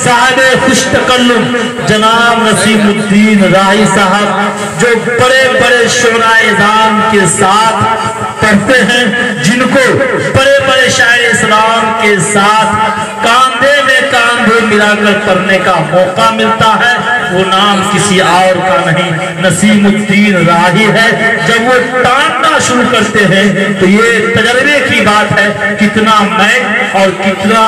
صاحب خوش تکلم جناب نسیم الدین راہی صاحب، جو بڑے بڑے شعراء اعظام کے ساتھ پڑھتے ہیں، جن کو بڑے بڑے شاعر اسلام کے ساتھ کاندھے میں کاندھے ملا کر پڑھنے کا موقع ملتا ہے، وہ نام کسی اور کا نہیں، نسیم الدین راہی ہے۔ جب وہ ٹاننا شروع کرتے ہیں تو یہ تجربے کی بات ہے، کتنا میک اور کتنا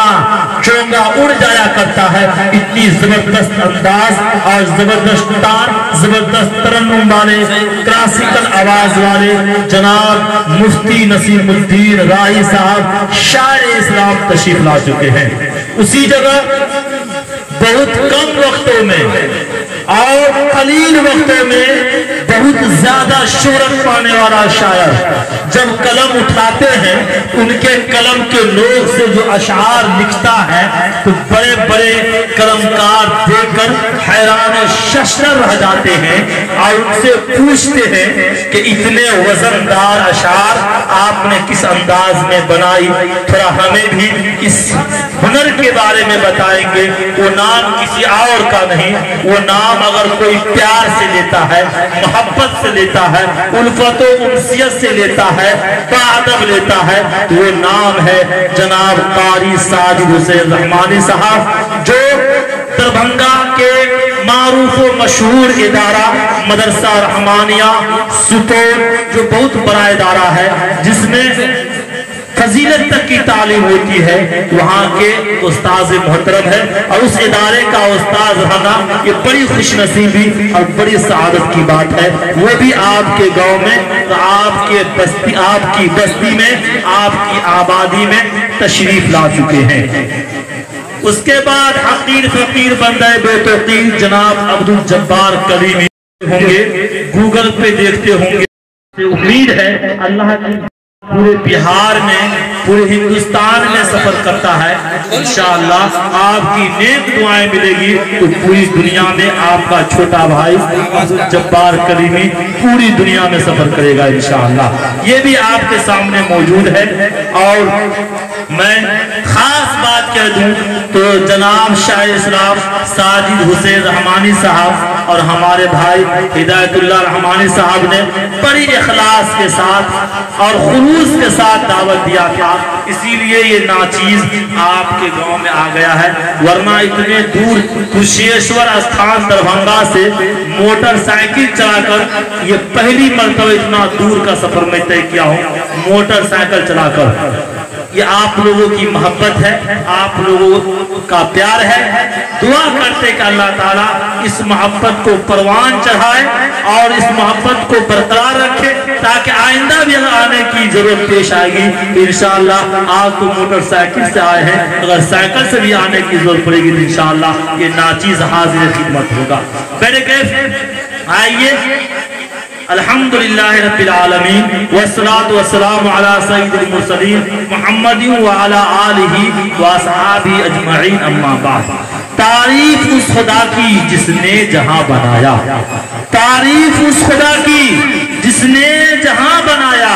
چونگا اڑ جایا کرتا ہے، اتنی زبردست انداز اور زبردست ٹان، زبردست ترنم والے، کلاسیکل آواز والے جناب مفتی نسیم الدین راہی صاحب شاعر اسلام تشریف لا چکے ہیں۔ اسی جگہ بہت کم وقتوں میں اور قلیل وقتوں میں بہت زیادہ شہرت پانے والا شاعر جب قلم اٹھاتے ہیں، ان کے قلم کے نوک سے جو اشعار لکھتا ہے تو بڑے بڑے قلمکار دیکھ کر حیران ششدر رہ جاتے ہیں اور ان سے پوچھتے ہیں کہ اتنے وزندار اشعار آپ نے کس انداز میں بنائی، تھوڑا ہمیں بھی اس ہنر کے بارے میں بتائیں گے۔ وہ نام کسی اور کا نہیں، وہ نام اگر کوئی پیار سے لیتا ہے، محبت سے لیتا ہے، الفت و انسیت سے لیتا ہے، باادب لیتا ہے، تو وہ نام ہے جناب قاری ساجد حسین رحمانی صاحب، جو دربھنگا کے معروف و مشہور ادارہ مدرسہ رحمانیہ سپور، جو بہت بڑا ادارہ ہے جس میں فضیلت تک کی تعلیم ہوتی ہے، وہاں کے استاذ محترم ہے، اور اس ادارے کا استاذ رہنا یہ بڑی خوش نصیبی اور بڑی سعادت کی بات ہے۔ وہ بھی آپ کے گاؤں میں، آپ کی بستی میں، آپ کی آبادی میں تشریف لا چکے ہیں۔ اس کے بعد حقیر فقیر بندہ بے توقیر جناب عبدالجبار کلیمی ہوں گے، گوگل پہ دیکھتے ہوں گے۔ امید ہے اللہ کی پورے بہار میں، پورے ہندوستان میں سفر کرتا ہے، انشاءاللہ آپ کی نیک دعائیں ملے گی تو پوری دنیا میں آپ کا چھوٹا بھائی عبدالجبار کلیمی پوری دنیا میں سفر کرے گا انشاءاللہ۔ یہ بھی آپ کے سامنے موجود ہے۔ اور میں خاص بات کہہ دوں تو جناب شاعر اسلام ساجد حسین رحمانی صاحب اور ہمارے بھائی ہدایت اللہ رحمانی صاحب نے بڑی اخلاص کے ساتھ اور خلوص کے ساتھ دعوت دیا تھا، اسی لیے یہ ناچیز آپ کے گاؤں میں آ گیا ہے، ورنہ اتنے دور کشیشور استھان دربھنگا سے موٹر سائیکل چلا کر یہ پہلی مرتبہ اتنا دور کا سفر میں طے کیا ہوں، موٹر سائیکل چلا کر۔ یہ آپ لوگوں کی محبت ہے، آپ لوگوں کا پیار ہے۔ دعا کرتے کہ اللہ تعالیٰ اس محبت کو پروان چڑھائے اور اس محبت کو برقرار رکھے، تاکہ آئندہ بھی اگر آنے کی ضرورت پیش آئے گی انشاءاللہ، آپ کو موٹر سائیکل سے آئے ہیں، اگر سائیکل سے بھی آنے کی ضرورت پڑے گی تو انشاءاللہ یہ ناچیز حاضر خدمت ہوگا۔ میرے کیف آئیے، الحمدللہ رب العالمین والصلاة والسلام علی سید المرسلین محمد وعلی آلہ واصحابہ اجمعین، اما بعد۔ تعریف اس خدا کی جس نے جہاں بنایا، تعریف اس خدا کی جس نے جہاں بنایا،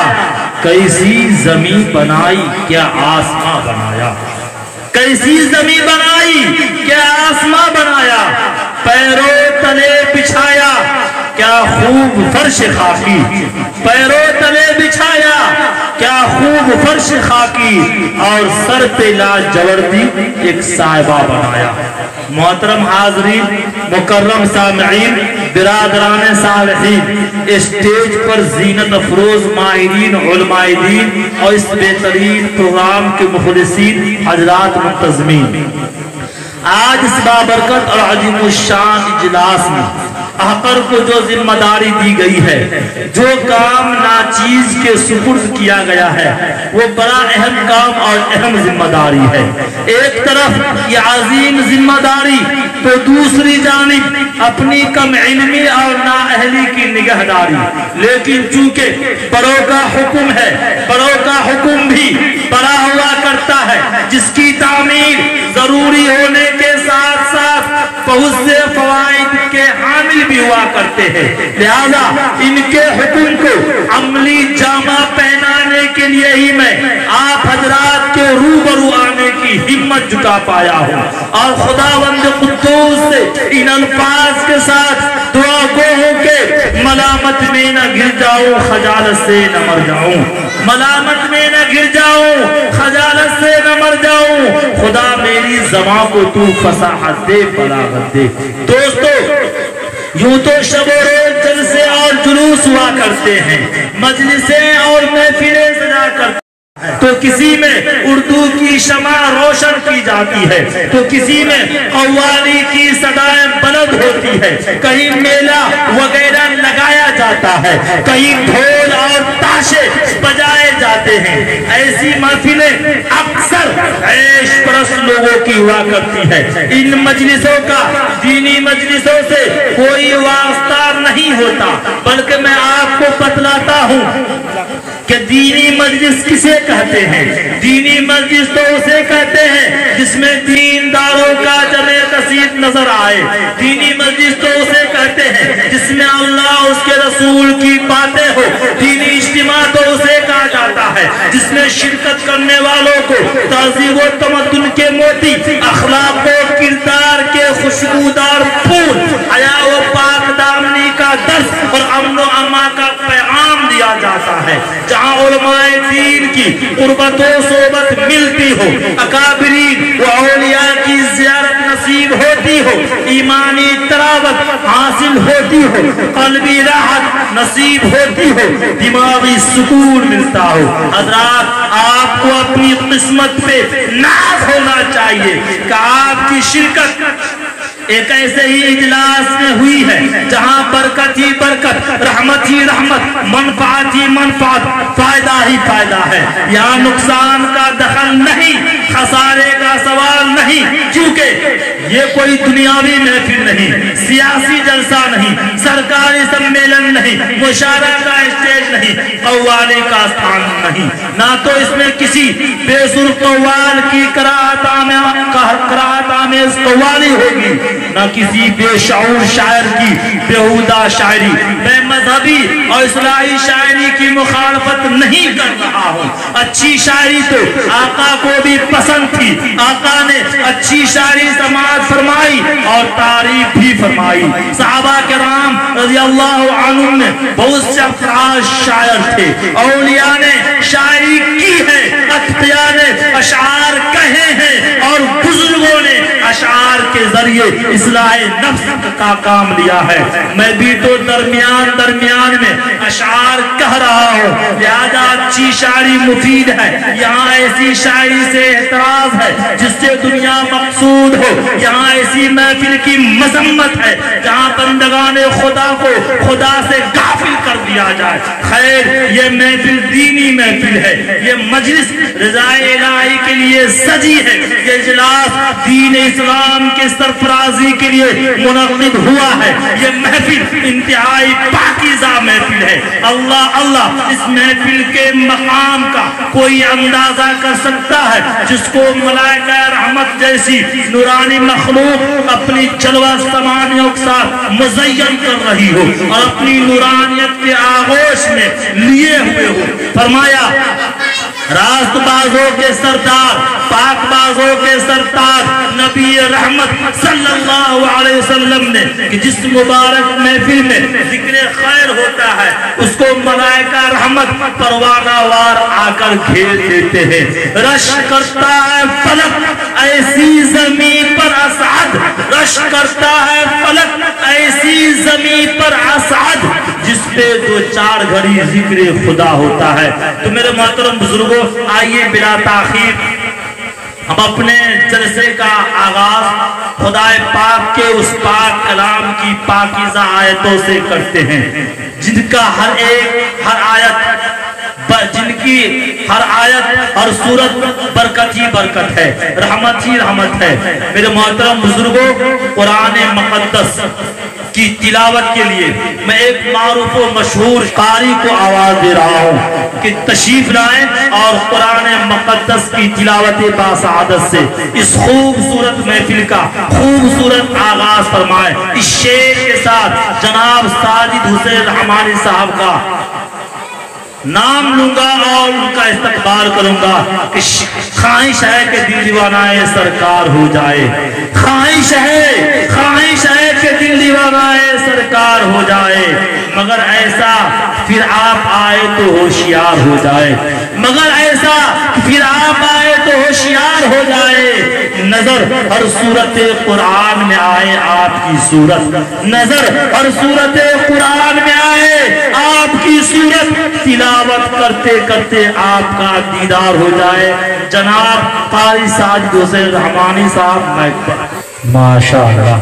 کیسی زمین بنائی کیا آسمان بنایا، کیسی زمین بنائی کیا آسمان بنایا، پیروں تلے بچھایا کیا خوب فرش خاکی، پیروں تلے بچھایا کیا خوب فرش خاکی، اور سر پہ لاجوردی ایک صاحبہ بنایا۔ محترم حاضرین، مکرم سامعین، برادران صالحین، اسٹیج پر زینت افروز ماہرین علماء دین اور اس بہترین پروگرام کے مخلصین حضرات منتظمین، آج اس بابرکت اور عظیم الشان اجلاس میں احقر کو جو ذمہ داری دی گئی ہے، جو کام ناچیز کے سپرد کیا گیا ہے، وہ بڑا اہم کام اور اہم ذمہ داری ہے۔ ایک طرف یہ عظیم ذمہ داری تو دوسری جانب اپنی کم علمی اور نااہلی کی نگہداری، لیکن چونکہ بڑوں کا حکم ہے، بڑوں کا حکم بھی بڑا ہوا کرتا ہے، جس کی تعمیل ضروری ہونے کے ساتھ ساتھ بہت سے فوائد کے حامل بھی ہوا کرتے ہیں، لہذا ان کے حکم کو عملی جامہ پہنانے کے لیے ہی میں آپ حضرات کے روبرو آنے کی ہمت چکا پایا ہوں، اور خداوند قدوس سے ان الفاظ کے ساتھ دعا گو ہوں کہ ملامت میں نہ گر جاؤں، خجالت سے نہ مر جاؤں، ملامت میں نہ گر جاؤں، خجالت سے نہ مر جاؤں، خدا میری زبان کو تو فصاحت دے، بلاغت دے۔ دوستو، یوں تو شب و روز جلسے اور جلوس ہوا کرتے ہیں، مجلسیں اور محفلیں سجا کرتے ہیں، تو کسی میں اردو کی شمع روشن کی جاتی ہے، تو کسی میں قوالی کی صدائیں بلند ہوتی ہے، کہیں میلہ وغیرہ لگایا جاتا ہے، کہیں ڈھول اور تاشے بجائے جاتے ہیں۔ ایسی محفلیں اکثر عیش پرست لوگوں کی ہوا کرتی ہے۔ ان مجلسوں کا دینی مجلسوں سے کوئی واسطہ نہیں ہوتا، بلکہ میں آپ کو بتلاتا ہوں کہ دینی مجلس کسے کہتے ہیں۔ دینی مجلس تو اسے کہتے ہیں جس میں دینداروں کا جمع کثیر نظر آئے۔ دینی مجلس تو اسے کہتے ہیں جس میں اللہ اس کے رسول کی باتیں ہو۔ دینی اجتماع تو اسے کہا جاتا ہے جس میں شرکت کرنے والوں کو تہذیب و تمدن کے موتی، اخلاق و کردار کے خوشبودار پھول، حیا و پاک دامنی کا درس اور امن و امان کا پیغام دیا جاتا ہے، جہاں علماء دین کی قربت و صحبت ملتی ہو، اکابرین و اولیاء کی زیارت نصیب ہوتی ہو، ایمانی تراوت حاصل ہوتی ہو، قلبی راحت نصیب ہوتی ہو، دماغی سکون ملتا ہو۔ حضرات، آپ کو اپنی قسمت پہ ناز ہونا چاہیے کہ آپ کی شرکت ایک ایسے ہی اجلاس میں ہوئی ہے جہاں برکت ہی برکت، رحمت ہی رحمت، منفعت ہی منفعت، فائدہ ہی فائدہ ہے۔ یہاں نقصان کا دخل نہیں، خسارے کا سوال نہیں، کیونکہ یہ کوئی دنیاوی محفل نہیں، سیاسی جلسہ نہیں، سرکاری سمیلن نہیں، مشاعرہ کا اسٹیج نہیں، قوالی کا استھان نہیں، نہ تو اس میں کسی بے سر قوال کی قرائت آمیز قوالی ہوگی، نہ کسی بے شعور شاعر کی بیہودہ شاعری۔ میں مذہبی اور اصلاحی شاعری کی مخالفت نہیں کر رہا ہوں، اچھی شاعری تو آقا کو بھی پسند تھی، آقا نے اچھی شاعری سماعت فرمائی اور تعریف بھی فرمائی۔ صحابہ کرام رضی اللہ عنہم نے بہت سے افراز شاعر تھے، اولیاء نے شاعری کی ہے، اتقیاء نے اشعار کہے ہیں، اور بزرگوں نے اشعار کے ذریعے اصلاح نفس کا کام لیا ہے۔ میں بھی تو درمیان میں اشعار کہہ رہا ہوں، لہذا اچھی شاعری مفید ہے۔ یہاں ایسی شاعری سے اعتراض ہے جس سے دنیا مقصود ہو، یہاں ایسی محفل کی مذمت ہے جہاں بندگان خدا کو خدا سے غافل کر دیا جائے۔ خیر، یہ محفل دینی محفل ہے، یہ مجلس رضا الہی کے لیے سجی ہے، یہ اجلاس دین اسلام کے سرفرازی کے لیے منعقد ہوا ہے، یہ محفل انتہائی پاکیزہ محفل ہے۔ اللہ اللہ، اس محفل کے مقام کا کوئی اندازہ کر سکتا ہے جس کو ملائکہ رحمت جیسی نورانی مخلوق اپنی جلوہ سمانیوں کے ساتھ مزین کر رہی ہو اور اپنی نورانیت کے آغوش میں لیے ہوئے ہو۔ فرمایا، راست بازوں کے سردار، پاک بازوں کے سردار نبی رحمت صلی اللہ علیہ وسلم نے کہ جس مبارک محفل میں ذکر خیر ہوتا ہے اس کو ملائکہ رحمت پروانہ وار آ کر گھیر دیتے ہیں۔ رش کرتا ہے فلک ایسی زمین پر اسعد، رش کرتا ہے فلک ایسی زمین پر اسعد جس پہ دو چار گھڑی ذکر خدا ہوتا ہے۔ تو میرے محترم بزرگوں، آئیے بلا تاخیر ہم اپنے جلسے کا آغاز خدا پاک کے اس پاک کلام کی پاکیزہ آیتوں سے کرتے ہیں، جن کا جن کی ہر آیت اور سورت برکت ہی برکت ہے، رحمت ہی رحمت ہے۔ میرے محترم بزرگوں، قرآن مقدس کی تلاوت کے لیے میں ایک معروف و مشہور قاری کو آواز دے رہا ہوں کہ تشریف لائیں اور قرآن مقدس کی تلاوت باسعادت سے اس خوبصورت محفل کا خوبصورت آغاز فرمائیں۔ اس شعر کے ساتھ جناب ساجد حسین رحمانی صاحب کا نام لوں گا اور ان کا استقبال کروں گا کہ خواہش ہے کہ دل دیوانہ سرکار ہو جائے، خواہش ہے کہ دل دیوانہ سرکار ہو جائے، مگر ایسا پھر آپ آئے تو ہوشیار ہو جائے، مگر ایسا پھر آپ آئے تو ہوشیار ہو جائے۔ نظر ہر صورت قرآن میں آئے آپ کی صورت، نظر ہر صورت قرآن میں آئے آپ کی صورت، تلاوت کرتے کرتے آپ کا دیدار ہو جائے۔ جناب قاری ساجد حسین رحمانی صاحب مائک پر۔ ماشاءاللہ،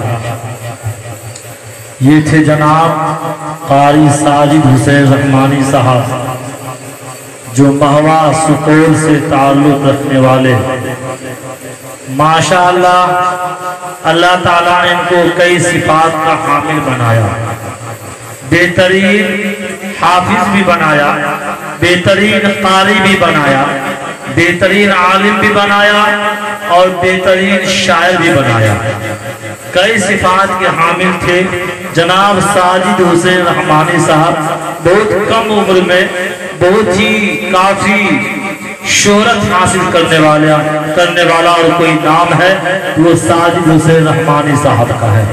یہ تھے جناب قاری ساجد حسین رحمانی صاحب، جو مہوا سپول سے تعلق رکھنے والے۔ ماشاءاللہ، اللہ تعالیٰ نے ان کو کئی صفات کا حامل بنایا، بہترین حافظ بھی بنایا، بہترین قاری بھی بنایا، بہترین عالم بھی بنایا اور بہترین شاعر بھی بنایا۔ کئی صفات کے حامل تھے جناب ساجد حسین رحمانی صاحب۔ بہت کم عمر میں بہت ہی کافی شہرت حاصل کرنے والا اور کوئی نام ہے وہ ساجد حسین رحمانی صاحب کا ہے۔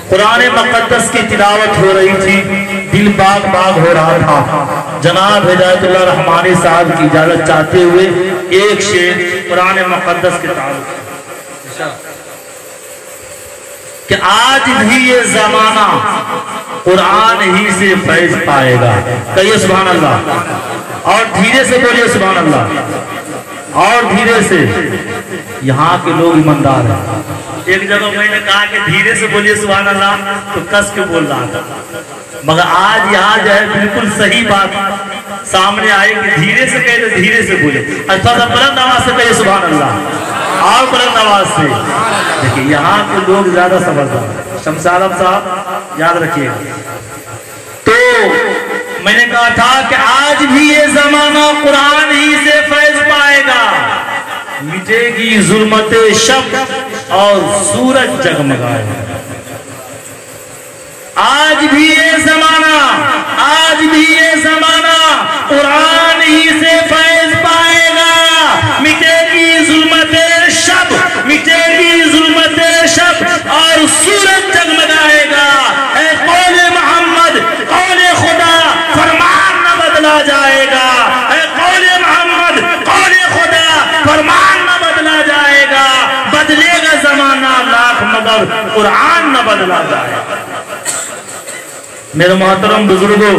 قرآن مقدس کی تلاوت ہو رہی تھی، دل باغ باغ ہو رہا تھا۔ جناب ہدایت اللہ رحمانی صاحب کی اجازت چاہتے ہوئے ایک شعر قرآن مقدس کے تعلق کہ آج بھی یہ زمانہ قرآن ہی سے فیض پائے گا۔ کہیے سبحان اللہ، اور دھیرے سے بولیے سبحان اللہ، اور دھیرے سے۔ یہاں کے لوگ ایماندار ہیں۔ ایک جگہ میں نے کہا کہ دھیرے سے بولیے سبحان اللہ تو کس کے بول رہا تھا، مگر آج یہاں جو ہے بالکل صحیح بات سامنے آئے کہ دھیرے سے کہے تو دھیرے سے بولے، اچھا سا بلند آواز سے کہیے سبحان اللہ، اور بلند آواز سے۔ دیکھیں یہاں کے لوگ زیادہ سمجھدار۔ شمس عالم صاحب یاد رکھیے گا۔ تو میں نے کہا تھا کہ آج بھی یہ زمانہ قرآن ہی سے فیض پائے گا، مٹے گی ظلمت شب اور سورج جگمگائے گا۔ آج بھی یہ زمانہ قرآن ہی سے فیض پائے گا، مٹے گی ظلمت شب، مٹے گی ظلمت شب اور سورج جگمگائے گا۔ اے قول محمد، قول خدا، فرمان نہ بدلا جائے گا۔ اے قول محمد، قول خدا، فرمان نہ بدلا جائے گا۔ بدلے گا زمانہ لاکھ مگر قرآن نہ بدلا جائے گا۔ میرے محترم بزرگوں،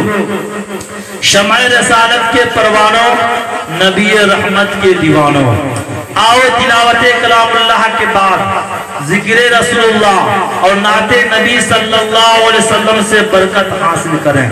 شمع رسالت کے پروانوں، نبی رحمت کے دیوانوں، آؤ تلاوت کلام اللہ کے بعد ذکر رسول اللہ اور نعت نبی صلی اللہ علیہ وسلم سے برکت حاصل کریں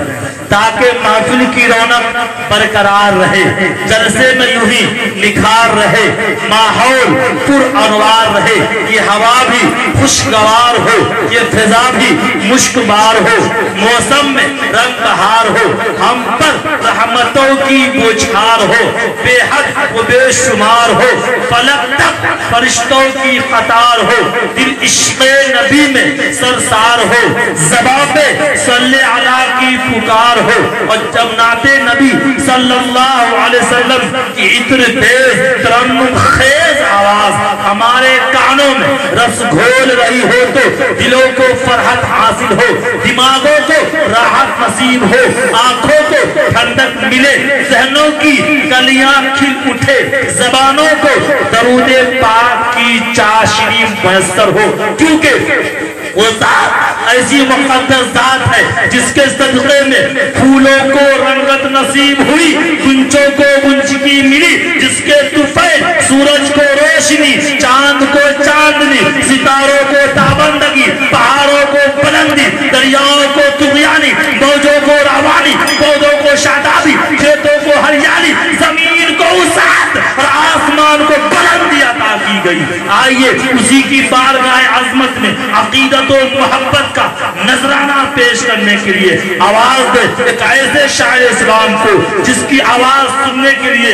تاکہ محفل کی رونق برقرار رہے، جلسے میں یوں ہی نکھار رہے، ماحول پر انوار رہے، یہ ہوا بھی خوشگوار ہو، یہ فضا بھی مشکبار ہو، موسم میں رنگ بہار ہو، ہم پر رحمتوں کی بوچھار ہو، بے حد و بے شمار ہو، فلک تک فرشتوں کی قطار ہو، دل عشق نبی میں سرسار ہو، زبان پہ صلی علی کی پکار ہو، اور جب نعت نبی صلی اللہ علیہ وسلم کی عطر تیز ترنم خیز آواز ہمارے کانوں میں رس گھول رہی ہو تو دلوں کو فرحت حاصل ہو، دماغوں کو راحت نصیب ہو، آنکھوں کو ٹھنڈک ملے، ذہنوں کی کلیاں کھل اٹھے، زبانوں کو درود پاک کی چاشنی میسر ہو، کیونکہ وہ ذات ایسی مقدس ذات ہے جس کے صدقے میں پھولوں کو رنگت نصیب ہوئی، گنچوں کو گنچکی ملی، جس کے طفیل سورج کو روشنی، چاند کو چاندنی، ستاروں کو تابندگی، پہاڑوں کو بلندی، دریاؤں کو طغیانی، موجوں کو روانی، پودوں کو شادابی، کھیتوں کو ہریالی، زمین کو وسعت اور آسمان کو بلندی عطا کی گئی۔ آئیے اسی کی بارگاہ عظمت میں عقیدت و محبت کا نذرانہ پیش کرنے کے لیے آواز دے ایک ایسے شاعر اسلام کو جس کی آواز سننے کے لیے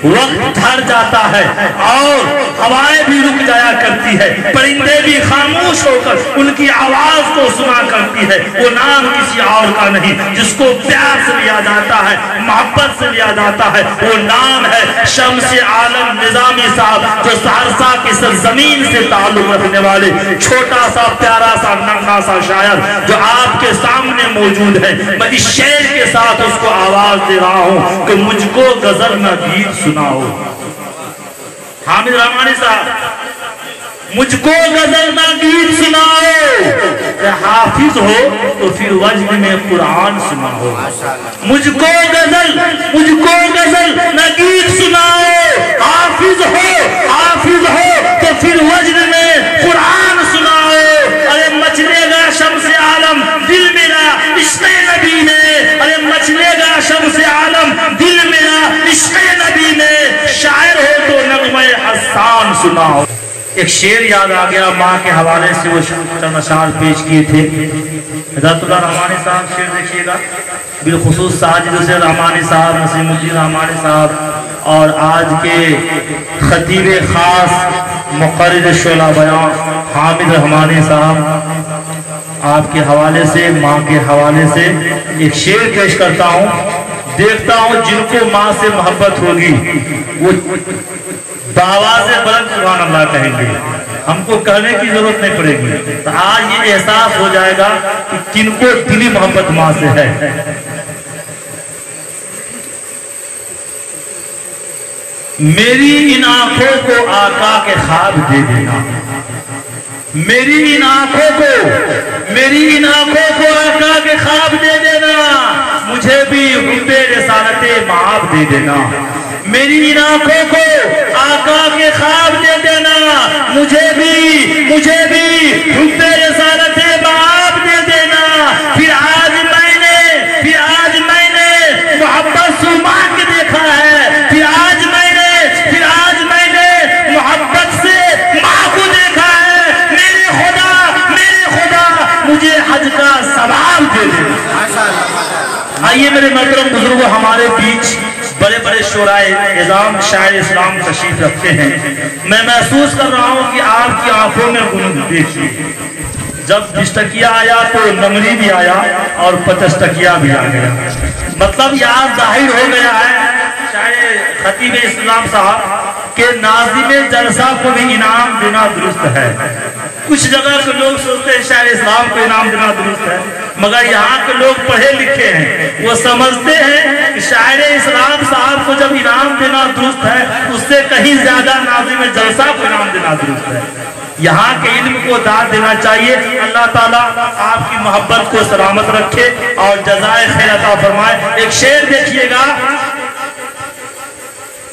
وقت ٹھہر جاتا ہے اور ہوائیں بھی رک جایا کرتی ہے، پرندے بھی خاموش ہو کر ان کی آواز کو سنا کرتی ہے. وہ نام کسی اور کا نہیں جس کو پیار سے لیا جاتا ہے, محبت سے لیا جاتا ہے. وہ نام ہے شمس عالم نظامی صاحب, جو سہرسہ کی سرزمین سے تعلق رکھنے والے چھوٹا سا پیارا سا نغمہ سا شاعر جو آپ کے سامنے موجود ہے. میں اس شعر کے ساتھ اس کو آواز دے رہا ہوں کہ مجھ کو غزل نہ گیت سناؤ. حامد رحمانی صاحب, مجھ کو غزل نہ گیت سناؤ, کہ حافظ ہو تو پھر وجد میں قرآن سناؤ. مجھ کو غزل نہ گیت سناؤ, حافظ ہو تو پھر وجد میں قرآن سناؤ. ارے مچلے گا شمس عالم دل میرا عشق نبی میں, ارے مچلے گا شمس عالم دل میرا عشق نبی میں. شاعر ہو تو نغمہ حسان سناؤ. ایک شعر یاد آ گیا, ماں کے حوالے سے وہ چند اشعار پیش کیے تھے حضرت اللہ رحمانی صاحب. شعر دیکھیے گا, بالخصوص ساجد حسین رحمانی صاحب, نسیم الدین رحمانی صاحب, اور آج کے خطیب خاص مقرر شعلہ بیان حامد رحمانی صاحب, آپ کے حوالے سے, ماں کے حوالے سے ایک شعر پیش کرتا ہوں. دیکھتا ہوں جن کو ماں سے محبت ہوگی وہ بآواز بلند سبحان اللہ کہیں گے, ہم کو کہنے کی ضرورت نہیں پڑے گی. تو آج یہ احساس ہو جائے گا کہ کن کو دلی محبت ماں سے ہے. میری ان آنکھوں کو آقا کے خواب دے دینا, میری ان آنکھوں کو آقا کے خواب دے دینا. مجھے بھی حب رسالت معاب دے دینا. میری ان آنکھوں کو آقا کے خواب دے دینا. مجھے بھی حب رسالت معاب دے دینا. پھر آج میں نے محبت سما کے دیکھا ہے. پھر آج میں نے محبت سے ماں کو دیکھا ہے. میرے خدا مجھے حج کا ثواب دے دے. آئیے میرے محترم بزرگوں, ہمارے بیچ بڑے بڑے شعرائے اعظام شاعر اسلام تشریف رکھتے ہیں. میں محسوس کر رہا ہوں کہ آپ کی آنکھوں میں غنود دیکھیے. جب بشتکیہ آیا تو نمری بھی آیا اور پچستکیہ بھی آ گیا. مطلب یہاں ظاہر ہو گیا ہے شاعر خطیب اسلام صاحب کہ ناظم جلسہ کو بھی انعام دینا درست ہے. کچھ جگہ کے لوگ سوچتے ہیں شاعر اسلام کو انعام دینا درست ہے, مگر یہاں کے لوگ پڑھے لکھے ہیں, وہ سمجھتے ہیں کہ شاعر اسلام صاحب کو جب انعام دینا درست ہے اس سے کہیں زیادہ ناظم جلسہ کو انعام دینا درست ہے. یہاں کے علم کو داد دینا چاہیے. اللہ تعالیٰ آپ کی محبت کو سلامت رکھے اور جزائے خیر عطا فرمائے. ایک شعر دیکھیے گا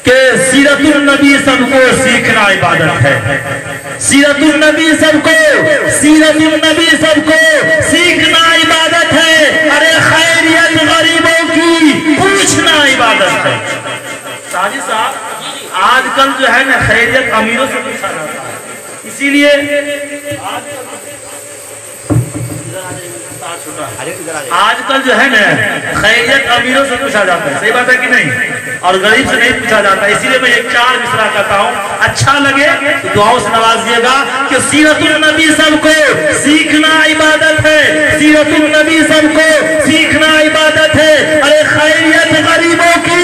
کہ سیرت النبی سب کو سیکھنا عبادت ہے. سیرت النبی سب کو سیکھنا عبادت ہے. ارے خیریت غریبوں کی پوچھنا عبادت ہے. ساجد صاحب, آج کل جو ہے نا خیریت امیروں سے پوچھا جاتا ہے. اسی لیے آج کل جو ہے نا خیریت امیروں سے پوچھا جاتا ہے. صحیح بات ہے کہ نہیں؟ اور غریب سے نہیں پوچھا جاتا. اسی لیے میں ایک 4 مصرع کہتا ہوں, اچھا لگے تو دعاؤں سے نوازیے گا کہ سیرت النبی سب کو سیکھنا عبادت ہے. سیرت النبی سب کو سیکھنا عبادت ہے. ارے خیریت غریبوں کی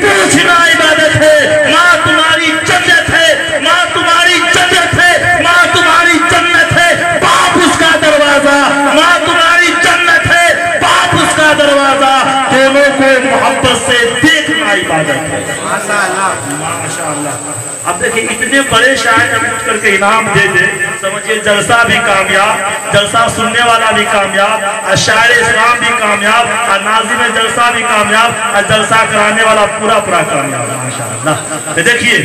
پوچھنا عبادت ہے. ماں تمہاری جنت ہے, ماں تمہاری جنت ہے, ماں تمہاری جنت ہے, باپ اس کا دروازہ. ماں تمہاری جنت ہے, باپ اس کا دروازہ. دونوں کو محبت سے دیکھنا عبادت ہے. ماشاءاللہ. اب دیکھیں اتنے بڑے شاعر جب اٹھ کر کے انعام دے دے, سمجھئے جلسہ بھی کامیاب, جلسہ سننے والا بھی کامیاب, اور شاعر اسلام بھی کامیاب, اور ناظم جلسہ بھی کامیاب, اور جلسہ کرانے والا پورا کامیاب. ماشاءاللہ. دیکھیے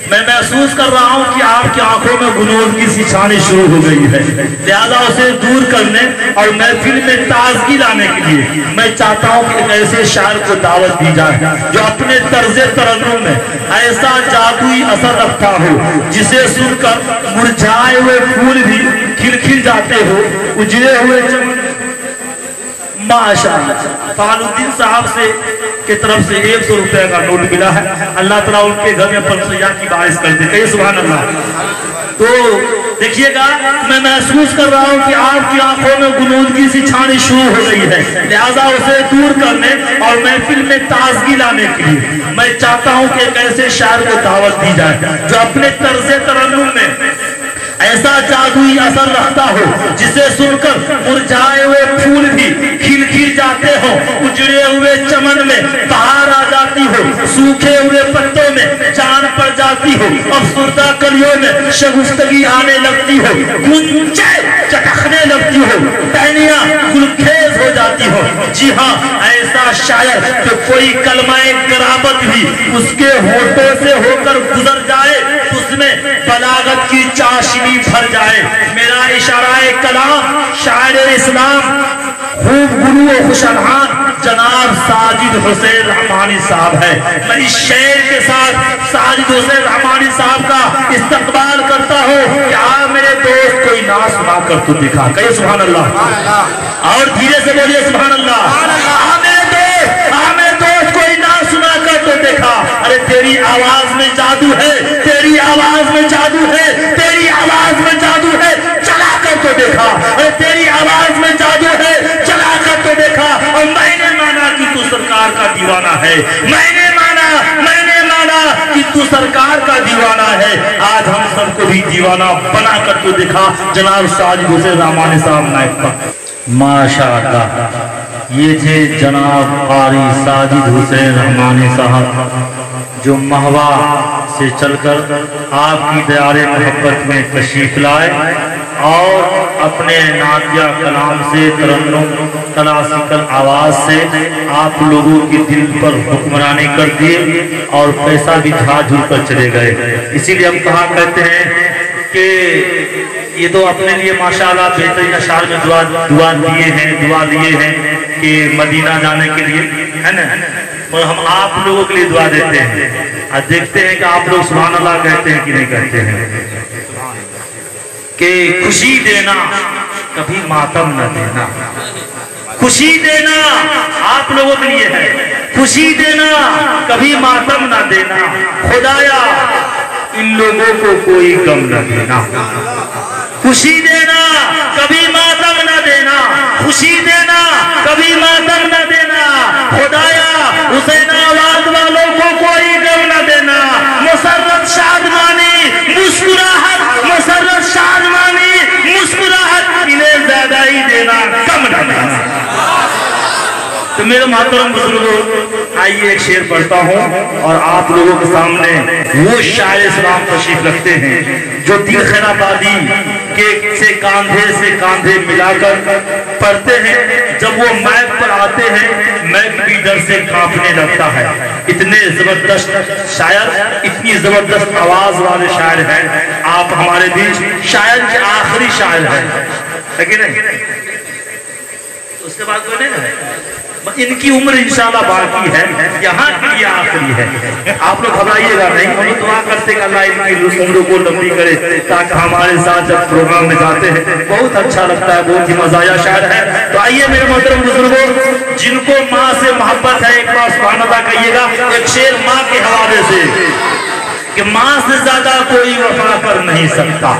میں محسوس کر رہا ہوں کہ آپ کی آنکھوں میں غنود کی سچھانی شروع ہو گئی ہے. لہذا اسے دور کرنے اور محفل میں تازگی لانے کے لیے میں چاہتا ہوں کہ ایک ایسے شاعر کو دعوت دی جائے جو اپنے طرز ترنم میں ایسا جادوئی اثر رکھتا ہو جسے سن کر مرجھائے ہوئے پھول بھی کھل جاتے ہو, اجڑے ہوئے ماشاءاللہ. فعال الدین صاحب سے کی طرف سے 100 روپے کا نوٹ ملا ہے. اللہ تعالیٰ ان کے گھر میں پنسیہ کی باعث کر دے. کہیے سبحان اللہ. تو دیکھیے گا میں محسوس کر رہا ہوں کہ آپ کی آنکھوں میں غنودگی سی چھانی شروع ہو گئی ہے، لہذا اسے دور کرنے اور محفل میں تازگی لانے کے لیے میں چاہتا ہوں کہ ایک ایسے شاعر کو دعوت دی جائے جو اپنے طرز ترنم میں ایسا جادوئی اثر رکھتا ہو جسے سن کر مرجھائے ہوئے پھول بھی کھل کھل جاتے ہوں، اجڑے ہوئے چمن میں بہار آ جاتی ہو، سوکھے ہوئے پتوں میں جان پڑ جاتی ہو، افسردہ کلیوں میں شگفتگی آنے لگتی ہو، گنجے چٹکنے لگتی ہو، ٹہنیاں گلخیز ہو جاتی ہو۔ جی ہاں، ایسا شاعر کہ کوئی کلمہ غرابت بھی اس کے ہونٹوں سے ہو کر گزر جائے اس میں بلاغت کی چاشنی بھر جائے۔ میرا اشارہ کلام شاعر اسلام خوب گلو و خوشالحان جناب ساجد حسین رحمانی صاحب ہے۔ میں اس شعر کے ساتھ ساجد حسین رحمانی صاحب کا استقبال کرتا ہوں کہ آپ میرے دوست کوئی نعت سنا کر تو دکھا، کہیے سبحان اللہ، اور دھیرے سے بولیے سبحان اللہ۔ میرے دوست کوئی نعت سنا کر تو دیکھا۔ ارے تیری آواز میں جادو ہے، تیری آواز میں جادو ہے، تیری آواز میں جادو ہے، چلا کر تو دیکھا۔ ارے تیری آواز میں جادو ہے، چلا کر تو دیکھا۔ اور میں نے مانا کہ تو سرکار کا دیوانہ ہے، میں نے مانا کہ تو سرکار کا دیوانہ ہے۔ آج ہم سب کو بھی دیوانہ بنا کر تو دکھا۔ جناب ساجد حسین رحمانی صاحب نائب پر ماشاءاللہ، یہ تھے جناب قاری ساجد حسین رحمانی صاحب جو مہوا سے چل کر آپ کی دیار محبت میں تشریف لائے اور اپنے نعتیہ کلام سے، ترنم کلاسیکل آواز سے آپ لوگوں کے دل پر حکمرانی کر دیے اور پیسہ بھی جھاجھول کر چلے گئے۔ اسی لیے ہم کہا کرتے ہیں کہ یہ تو اپنے لیے ماشاءاللہ بہترین اشعار میں دعا دیے ہیں کہ مدینہ جانے کے لیے ہے نا، اور ہم آپ لوگوں کے لیے دعا دیتے ہیں اور دیکھتے ہیں کہ آپ لوگ سبحان اللہ کہتے ہیں کہ نہیں کہتے ہیں کہ خوشی دینا کبھی ماتم نہ دینا، خوشی دینا آپ لوگوں کے لیے ہے، خوشی دینا کبھی ماتم نہ دینا، خدایا ان لوگوں کو کوئی غم نہ دینا، خوشی دینا کبھی ماتم نہ دینا، خوشی دینا کبھی ماتم نہ دینا، خدایا حسین آباد والوں کو کوئی غم نہ دینا، مسرت شادمانی مسکراہٹ، مسرت شادمانی مسکراہٹ انہیں زیادہ ہی دینا، کم نہ دینا۔ تو میرے محترم بزرگوں، آئیے ایک شعر پڑھتا ہوں اور آپ لوگوں کے سامنے وہ شاعر اسلام تشریف رکھتے ہیں جو دل خیر آبادی سے کاندھے ملا کر پڑھتے ہیں۔ جب وہ مائک پر آتے ہیں مائک بھی ڈر سے کانپنے لگتا ہے۔ اتنے زبردست شاعر، اتنی زبردست آواز والے شاعر ہیں آپ ہمارے بیچ، شاعر کے آخری شاعر ہیں کہ نہیں؟ اس کے بعد کوئی نہیں ہے، ان کی عمر انشاءاللہ باقی ہے، یہاں کے لیے آخری ہے۔ آپ لوگ گھبرائیے گا نہیں، ہم دعا کرتے کہ اللہ ان کی عمروں کو لمبی کرے تاکہ ہمارے ساتھ جب پروگرام میں جاتے ہیں بہت اچھا لگتا ہے، بہت ہی مزاحیہ شاعر ہے۔ تو آئیے میرے محترم بزرگوں، جن کو ماں سے محبت ہے ایک بار سبحان اللہ کہیے گا۔ ایک شعر ماں کے حوالے سے کہ ماں سے زیادہ کوئی وفا کر نہیں سکتا،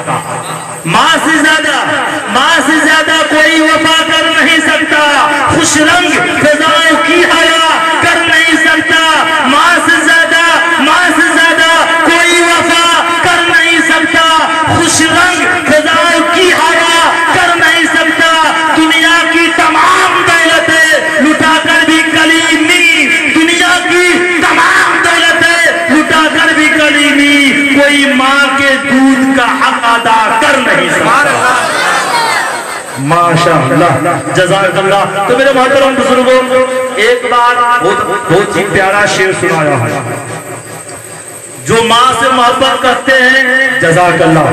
ماں سے زیادہ کوئی وفا کر نہیں سکتا، خوش رنگ فضائیں کی حیا کر نہیں سکتا، ماں سے زیادہ کوئی وفا کر نہیں سکتا، خوش رنگ فضائیں کی حیا کر نہیں سکتا، دنیا کی تمام دولتیں لٹا کر بھی کلیمی، دنیا کی تمام دولتیں لٹا کر بھی کلیمی، کوئی ماں کے دودھ کا حق ادا کر نہیں سکتا۔ ماشاءاللہ، جزاک اللہ۔ تو میرے محترم بزرگوں، ایک بار بہت ہی پیارا شعر سنایا ہے جو ماں سے محبت کرتے ہیں، جزاک اللہ،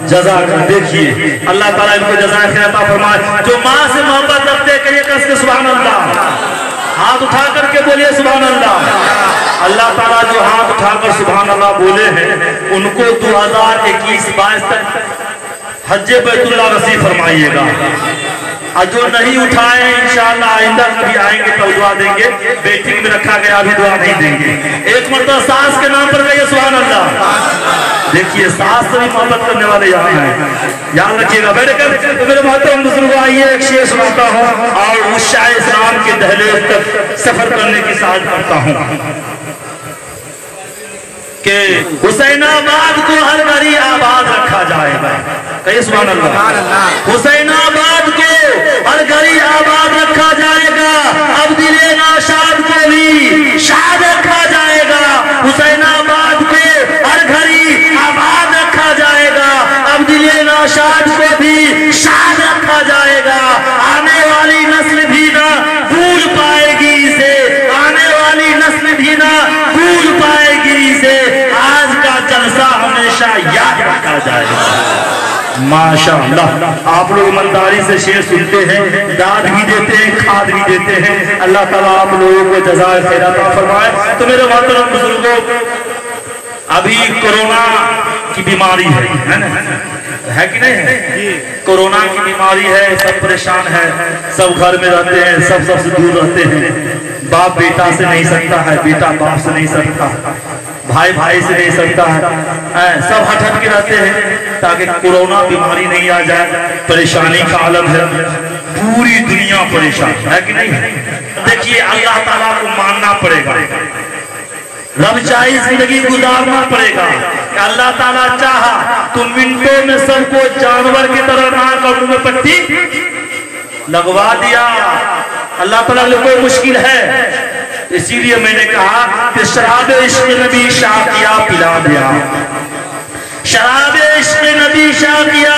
جزاک اللہ۔ دیکھیے اللہ تعالیٰ ان کو جزائے خیر عطا فرمائے۔ جو ماں سے محبت کرتے ہیں کہیے کس کے سبحان اللہ، ہاتھ اٹھا کر کے بولیے سبحان اللہ۔ اللہ تعالیٰ جو ہاتھ اٹھا کر سبحان اللہ بولے ہیں ان کو 2021-22 تک حج بیت اللہ نصیب فرمائیے گا۔ اور جو نہیں اٹھائے انشاءاللہ آئندہ کبھی آئیں گے تو دعا دیں گے، بیٹنگ میں رکھا گیا ابھی دعا نہیں دیں گے۔ ایک مرتبہ ساس کے نام پر گئے، سبحان اللہ۔ دیکھیے ساس سے بھی محبت کرنے والے یہاں ہیں، یاد رکھیے گا۔ بیٹھے کر تو میرے محترم بزرگوں، آئیے ایک شعر سناتا ہوں اور اس شاہ اسلام کے دہلیز تک سفر کرنے کی سعادت کرتا ہوں کہ حسین آباد کو ہر گھڑی آباد رکھا جائے گا۔ کہیے سبحان اللہ۔ حسین آباد کو ہر گھڑی آباد رکھا جائے گا، اب دل ناشاد کو بھی شاد رکھا جائے گا۔ حسین آباد کو ہر گھڑی آباد رکھا جائے گا، اب دل ناشاد کو بھی شاد رکھا جائے گا۔ آنے والی نسل بھی نہ بھول پائے گی اسے، آنے والی نسل بھی نہ بھول پائے گی اسے، آج کا جلسہ ہمیشہ یاد رکھا جائے گا۔ ماشاءاللہ، آپ لوگ ایمانداری سے شعر سنتے ہیں، داد بھی دیتے ہیں، کھاد بھی دیتے ہیں۔ اللہ تعالیٰ آپ لوگوں کو جزائے خیر عطا فرمائے۔ تو میرے محترم بزرگوں، ابھی کورونا کی بیماری ہے کہ نہیں ہے؟ کورونا کی بیماری ہے، سب پریشان ہے، سب گھر میں رہتے ہیں، سب سے دور رہتے ہیں۔ باپ بیٹا سے نہیں سکتا ہے، بیٹا باپ سے نہیں سکتا، بھائی بھائی سے نہیں سکتا ہے، سب ہٹ ہٹ کے رہتے ہیں تاکہ کورونا بیماری نہیں آ جائے۔ پریشانی کا عالم ہے، پوری دنیا پریشان ہے کہ نہیں؟ دیکھیے اللہ تعالیٰ کو ماننا پڑے گا، رب چاہی زندگی گزارنا پڑے گا کہ اللہ تعالیٰ چاہا تو منٹوں میں سب کو جانور کی طرح نہ کروں میں پٹی لگوا دیا۔ اللہ تعالیٰ نے کوئی مشکل ہے، اسی لیے میں نے کہا کہ شراب عشق نبی شاہ کیا پلا دیا، شراب عشق نبی شاہ کیا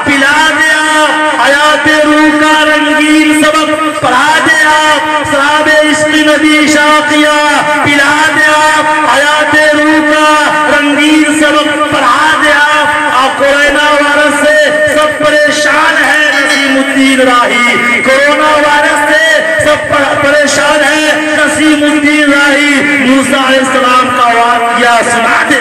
پلا دیا، حیات روح کا رنگین سبق پڑھا دیا۔ شراب عشق نبی شاہ کیا پلا دیا، حیات روح کا رنگین سبق پڑھا دیا۔ اور کورونا وائرس سے سب پریشان ہے، نسیم الدین راہی کورونا وائرس سے سب پریشان ہے، نسیم الدین راہی موسیٰ علیہ السلام کا واقعہ سنا دے۔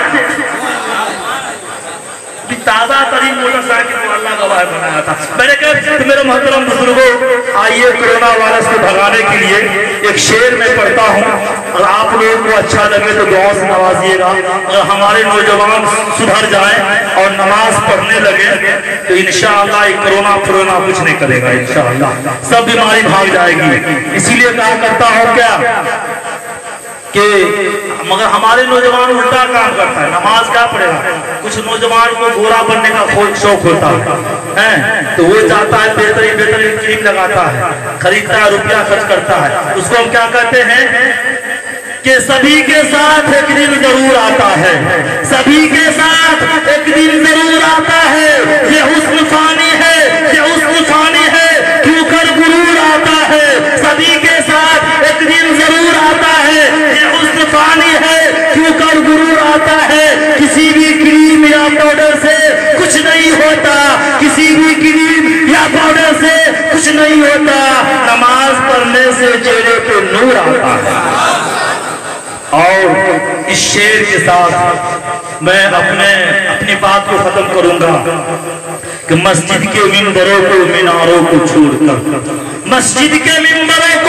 تازہ ترین موٹر سائیکل کو اللہ گواہ بنایا تھا۔ میں نے کہا میرے محترم بزرگوں، آئیے کورونا وائرس کو بھگانے کے لیے ایک شعر میں پڑھتا ہوں، اور آپ لوگوں کو اچھا لگے تو دعا سے نوازیے گا۔ اگر ہمارے نوجوان سدھر جائیں اور نماز پڑھنے لگے تو انشاءاللہ یہ کورونا کچھ نہیں کرے گا، انشاءاللہ سب بیماری بھاگ جائے گی۔ اسی لیے کہا کرتا ہوں کیا کہ مگر ہمارے نوجوان الٹا کام کرتا ہے، نماز کیا پڑھے گا؟ کچھ نوجوان کو گورا بننے کا شوق ہوتا ہے تو وہ جاتا ہے بہترین کریم لگاتا ہے، خریدتا ہے، روپیہ خرچ کرتا ہے۔ اس کو ہم کیا کہتے ہیں کہ سبھی کے ساتھ ایک دن ضرور آتا ہے، سبھی کے ساتھ ایک دن ضرور آتا ہے، یہ حسن فانی ہے، یہ حسن فانی ہے، کیوں کر غرور آتا ہے، سبھی کے ساتھ ایک دن ضرور آتا ہے، یہ حسن فانی ہے، کیوں کر غرور آتا ہے۔ کسی بھی کریم یا پاؤڈر سے کچھ نہیں ہوتا، کسی بھی کریم یا پاؤڈر سے کچھ نہیں ہوتا، نماز پڑھنے سے چہرے پہ نور آتا ہے۔ اور اس شعر کے ساتھ میں اپنی بات کو ختم کروں گا کہ مسجد کے ممبروں کو میناروں کو چھوڑ کر، مسجد کے ممبروں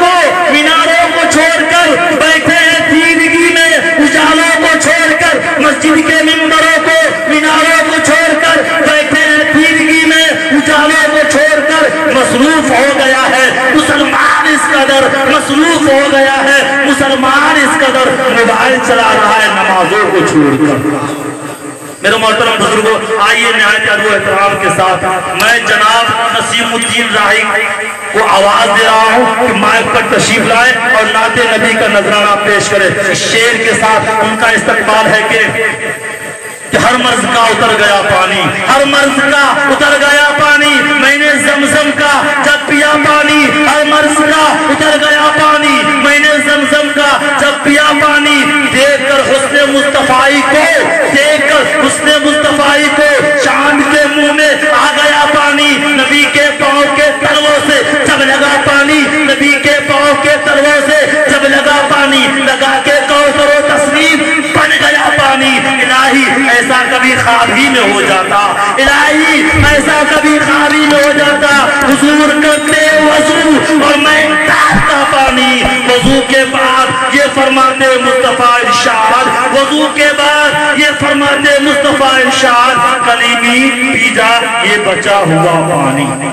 کو میناروں کو چھوڑ کر بیٹھے ہیں تیرگی میں اجالوں کو چھوڑ کر، مسجد کے ممبروں کو میناروں کو چھوڑ کر بیٹھے ہیں تیرگی میں اجالوں کو چھوڑ کر، مصروف ہو گیا ہے مسلمان، اس قدر مصروف ہو گیا ہے مسلمان، اس قدر موبائل چلا رہا ہے نمازوں کو چھوڑ کر۔ میرے محترم بزرگوں، آئیے نہایت ادب و احترام کے ساتھ میں جناب نسیم الدین راہی کو آواز دے رہا ہوں کہ مائک پر تشریف لائے اور نعت نبی کا نذرانہ پیش کرے۔ اس شعر کے ساتھ ان کا استقبال ہے کہ ہر مرض کا اتر گیا پانی، ہر مرض کا اتر گیا پانی، میں نے زمزم کا جب پیا پانی، ہر مرض کا اتر گیا پانی، میں نے زمزم کا جب پیا پانی، دیکھ کر حسن مصطفی کو، دیکھ کر حسن مصطفی کو چاند کے منہ میں آ گیا پانی، نبی کے پاؤں کے تلووں سے جب لگا پانی، نبی کے پاؤں کے تلووں سے جب لگا پانی، لگا کے کوثر و تسلیم بن گیا پانی۔ الہی ایسا کبھی خواب ہی میں ہو جاتا، الہی ایسا کبھی خواب ہی میں ہو جاتا، حضور کرتے وضو اور میں ڈالتا پانی، وضو کے بعد یہ فرماتے مصطفیٰ ارشاد، وضو کے بعد یہ فرماتے مصطفیٰ ارشاد، کلیمی پی جا یہ بچا ہوا پانی۔